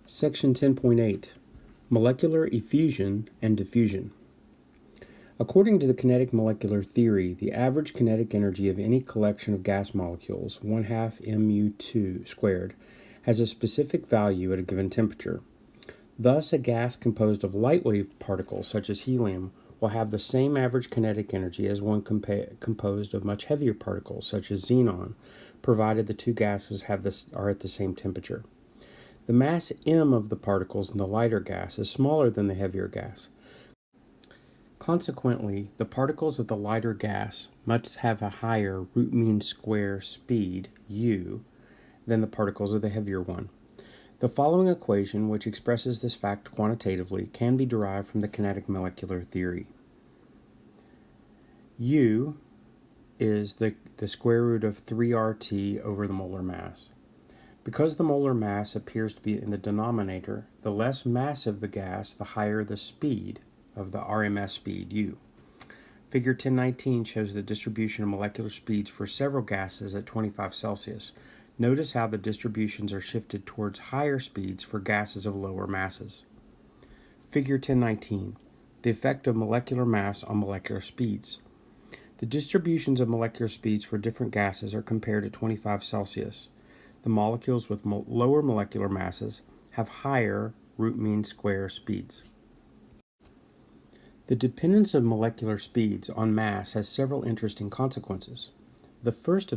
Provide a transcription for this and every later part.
Section 10.8 Molecular Effusion and Diffusion. According to the kinetic molecular theory, the average kinetic energy of any collection of gas molecules, 1/2 mu2 squared, has a specific value at a given temperature. Thus, a gas composed of light wave particles, such as helium, will have the same average kinetic energy as one composed of much heavier particles, such as xenon, provided the two gases are at the same temperature. The mass m of the particles in the lighter gas is smaller than the heavier gas. Consequently, the particles of the lighter gas must have a higher root mean square speed, u, than the particles of the heavier one. The following equation, which expresses this fact quantitatively, can be derived from the kinetic molecular theory. U is the square root of 3RT over the molar mass. Because the molar mass appears to be in the denominator, the less massive the gas, the higher the speed of the RMS speed, U. Figure 1019 shows the distribution of molecular speeds for several gases at 25 Celsius. Notice how the distributions are shifted towards higher speeds for gases of lower masses. Figure 1019, the effect of molecular mass on molecular speeds. The distributions of molecular speeds for different gases are compared at 25 Celsius. The molecules with lower molecular masses have higher root mean square speeds. The dependence of molecular speeds on mass has several interesting consequences. The first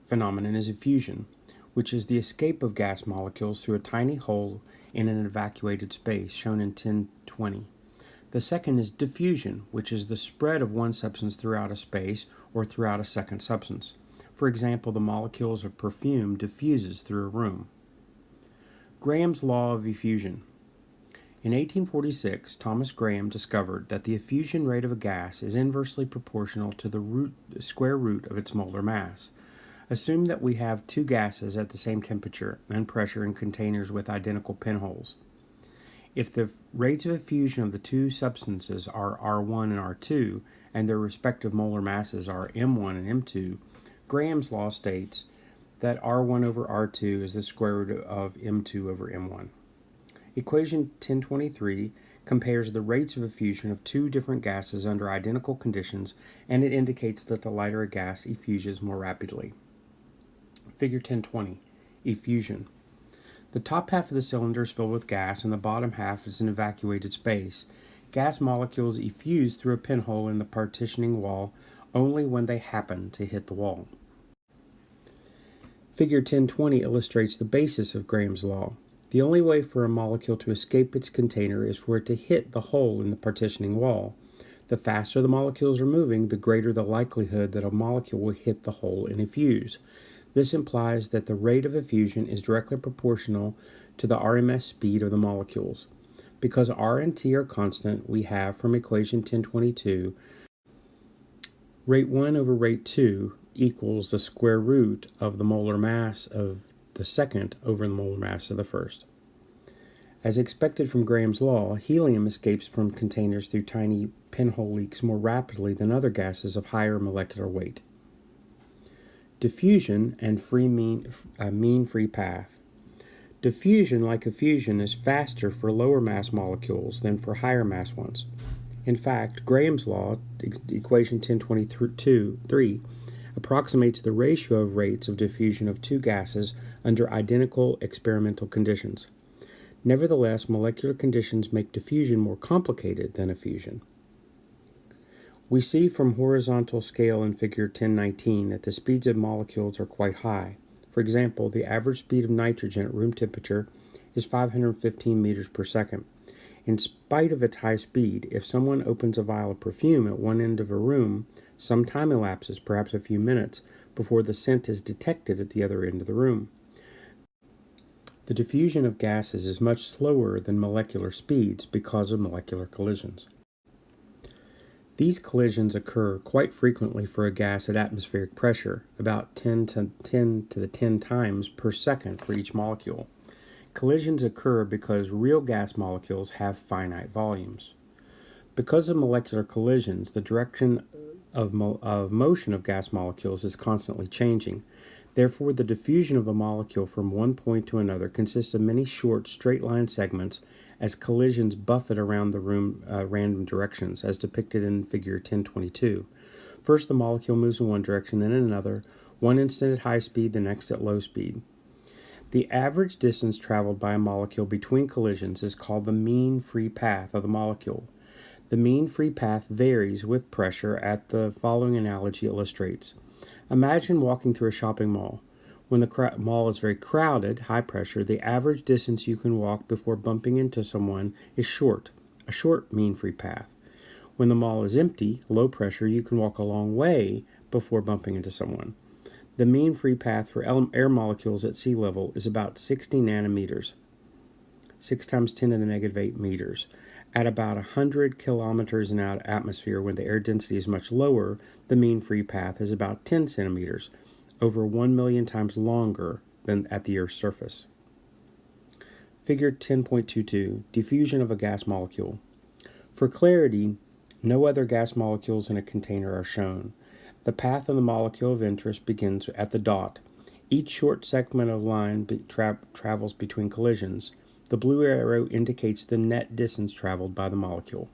phenomenon is effusion, which is the escape of gas molecules through a tiny hole in an evacuated space, shown in 1020. The second is diffusion, which is the spread of one substance throughout a space or throughout a second substance. For example, the molecules of perfume diffuses through a room. Graham's Law of Effusion. In 1846, Thomas Graham discovered that the effusion rate of a gas is inversely proportional to the square root of its molar mass. Assume that we have two gases at the same temperature and pressure in containers with identical pinholes. If the rates of effusion of the two substances are R1 and R2, and their respective molar masses are M1 and M2, Graham's law states that R1 over R2 is the square root of M2 over M1. Equation 1023 compares the rates of effusion of two different gases under identical conditions, and it indicates that the lighter a gas effuses more rapidly. Figure 1020, effusion. The top half of the cylinder is filled with gas, and the bottom half is an evacuated space. Gas molecules effuse through a pinhole in the partitioning wall only when they happen to hit the wall. Figure 1020 illustrates the basis of Graham's law. The only way for a molecule to escape its container is for it to hit the hole in the partitioning wall. The faster the molecules are moving, the greater the likelihood that a molecule will hit the hole and effuse. This implies that the rate of effusion is directly proportional to the RMS speed of the molecules. Because R and T are constant, we have from equation 1022 rate 1 over rate 2 equals the square root of the molar mass of the second over the molar mass of the first. As expected from Graham's law, helium escapes from containers through tiny pinhole leaks more rapidly than other gases of higher molecular weight. Diffusion and mean free path. Diffusion, like effusion, is faster for lower mass molecules than for higher mass ones. In fact, Graham's law, equation 1023, approximates the ratio of rates of diffusion of two gases under identical experimental conditions. Nevertheless, molecular conditions make diffusion more complicated than effusion. We see from horizontal scale in figure 1019 that the speeds of molecules are quite high. For example, the average speed of nitrogen at room temperature is 515 meters per second. In spite of its high speed, if someone opens a vial of perfume at one end of a room, some time elapses, perhaps a few minutes, before the scent is detected at the other end of the room. The diffusion of gases is much slower than molecular speeds because of molecular collisions. These collisions occur quite frequently for a gas at atmospheric pressure, about 10 to the 10 times per second for each molecule. Collisions occur because real gas molecules have finite volumes. Because of molecular collisions, the direction of motion of gas molecules is constantly changing. Therefore, the diffusion of a molecule from one point to another consists of many short, straight-line segments as collisions buffet around the room random directions, as depicted in Figure 1022. First, the molecule moves in one direction, then in another, one instant at high speed, the next at low speed. The average distance traveled by a molecule between collisions is called the mean free path of the molecule. The mean free path varies with pressure, as the following analogy illustrates. Imagine walking through a shopping mall. When the mall is very crowded, high pressure, the average distance you can walk before bumping into someone is short, a short mean free path. When the mall is empty, low pressure, you can walk a long way before bumping into someone. The mean free path for air molecules at sea level is about 60 nanometers, 6 times 10 to the negative 8 meters. At about 100 kilometers in atmosphere, when the air density is much lower, the mean free path is about 10 centimeters, over 1 million times longer than at the Earth's surface. Figure 10.22, diffusion of a gas molecule. For clarity, no other gas molecules in a container are shown. The path of the molecule of interest begins at the dot. Each short segment of line travels between collisions. The blue arrow indicates the net distance traveled by the molecule.